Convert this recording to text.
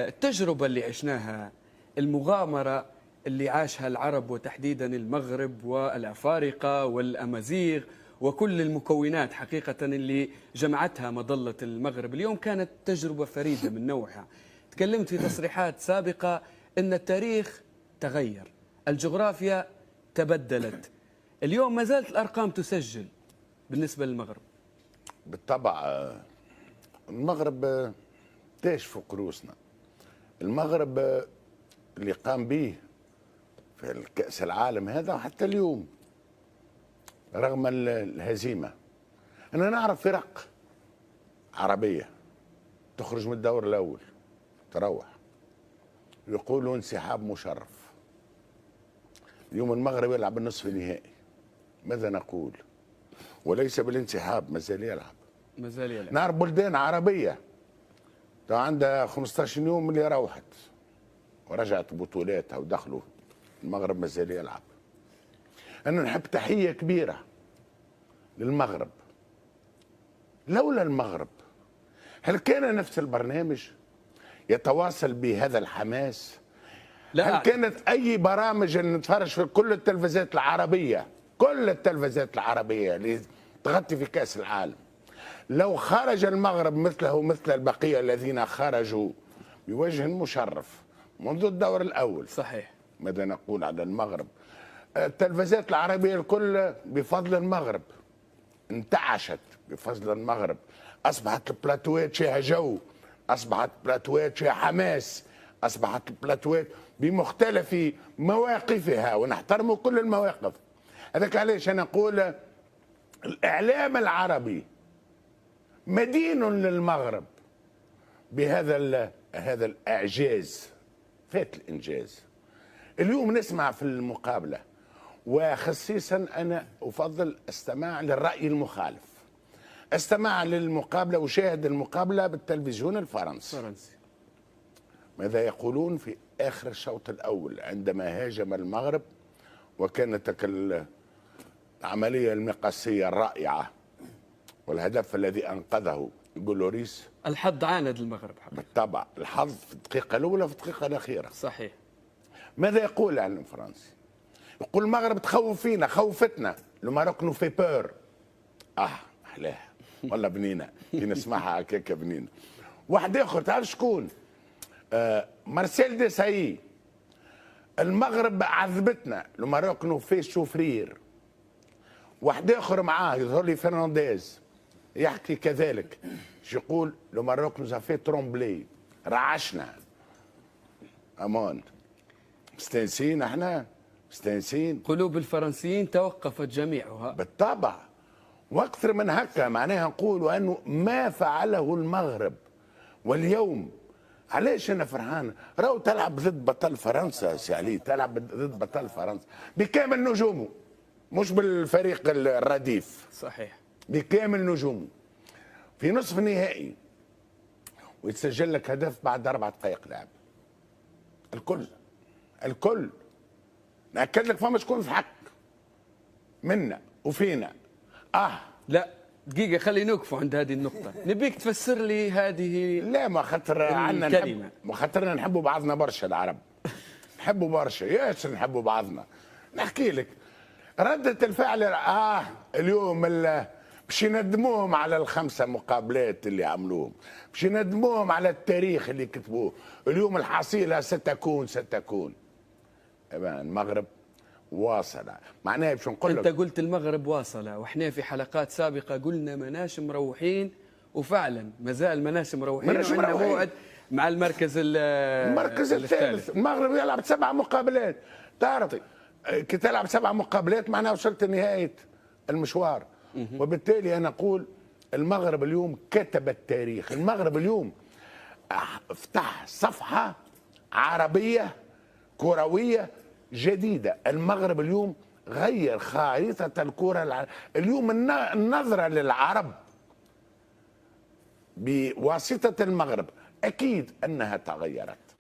التجربة اللي عشناها، المغامرة اللي عاشها العرب وتحديدا المغرب والأفارقة والأمازيغ وكل المكونات حقيقة اللي جمعتها مظلة المغرب اليوم، كانت تجربة فريدة من نوعها. تكلمت في تصريحات سابقة أن التاريخ تغير، الجغرافيا تبدلت، اليوم ما زالت الأرقام تسجل بالنسبة للمغرب. بالطبع المغرب تاج فوق رؤوسنا. المغرب اللي قام به في الكأس العالم هذا حتى اليوم رغم الهزيمة. أنا نعرف فرق عربية تخرج من الدور الأول تروح، يقولوا انسحاب مشرف. اليوم المغرب يلعب النصف النهائي، ماذا نقول؟ وليس بالانسحاب، مازال يلعب. نعرف بلدان عربية عندها 15 يوم اللي روحت ورجعت بطولاتها ودخلوا، المغرب مازال يلعب. أنا نحب تحية كبيرة للمغرب. لولا المغرب هل كان نفس البرنامج يتواصل بهذا الحماس؟ لا، هل كانت أي برامج نتفرج في كل التلفزيات العربية، كل التلفزيات العربية اللي تغطي في كأس العالم، لو خرج المغرب مثله مثل البقية الذين خرجوا بوجه مشرف منذ الدور الأول؟ صحيح. ماذا نقول على المغرب؟ التلفزيات العربية الكل بفضل المغرب انتعشت، بفضل المغرب أصبحت البلاتوات فيها جو، أصبحت البلاتوات فيها حماس، أصبحت البلاتوات بمختلف مواقفها، ونحترم كل المواقف. هذاك علاش أنا أقول الإعلام العربي مدين للمغرب هذا الإعجاز، فات الإنجاز. اليوم نسمع في المقابلة، وخصيصا أنا أفضل استماع للرأي المخالف، استمع للمقابلة وشاهد المقابلة بالتلفزيون الفرنسي. ماذا يقولون في آخر الشوط الأول عندما هاجم المغرب، وكانت العملية المقاسية الرائعة والهدف الذي أنقذه جولوريس. الحظ عاند المغرب حقيقة. بالطبع الحظ في الدقيقة الأولى وفي الدقيقة الأخيرة. صحيح. ماذا يقول الإعلام الفرنسي؟ يقول المغرب تخوف فينا، خوفتنا، لو ماروك نو في بور. أحلاها والله بنينة كي نسمعها هكاك بنينة. واحد آخر تعرف شكون؟ مارسيل ديساي. المغرب عذبتنا، لو ماروك نو في شوفرير. واحد آخر معاه يظهر لي فرنانديز يحكي كذلك، يقول لو ماروك نو في ترومبلي، رعشنا. أمان مستانسين، احنا مستانسين. قلوب الفرنسيين توقفت جميعها. بالطبع، واكثر من هكا. معناها نقول انه ما فعله المغرب واليوم. علاش انا فرحان؟ راهو تلعب ضد بطل فرنسا سي علي، تلعب ضد بطل فرنسا بكامل نجومه، مش بالفريق الرديف. صحيح. بكامل نجومه في نصف النهائي، ويتسجل لك هدف بعد 4 دقائق لعب. الكل نأكد لك فما شكون في حق منا وفينا. لا دقيقة، خلي نوقفوا عند هذه النقطة، نبيك تفسر لي هذه. لا، ما خاطر عندنا خاطرنا نحبوا بعضنا برشا العرب، نحبوا برشا، ياسر نحبوا بعضنا. نحكي لك ردة الفعل. اليوم باش يندموهم على ال5 مقابلات اللي عملوهم، باش يندموهم على التاريخ اللي كتبوه. اليوم الحصيلة ستكون المغرب واصل. معناها باش نقول لك، انت قلت المغرب واصل، واحنا في حلقات سابقة قلنا ماناش مروحين، وفعلا مازال ماناش مروحين، وعندنا موعد مع المركز الثالث. المغرب يلعب 7 مقابلات. تعرف كي تلعب 7 مقابلات معناها وصلت لنهاية المشوار. وبالتالي أنا أقول المغرب اليوم كتب التاريخ. المغرب اليوم افتح صفحة عربية كروية جديدة. المغرب اليوم غير خارطة الكرة اليوم النظرة للعرب بواسطة المغرب أكيد أنها تغيرت.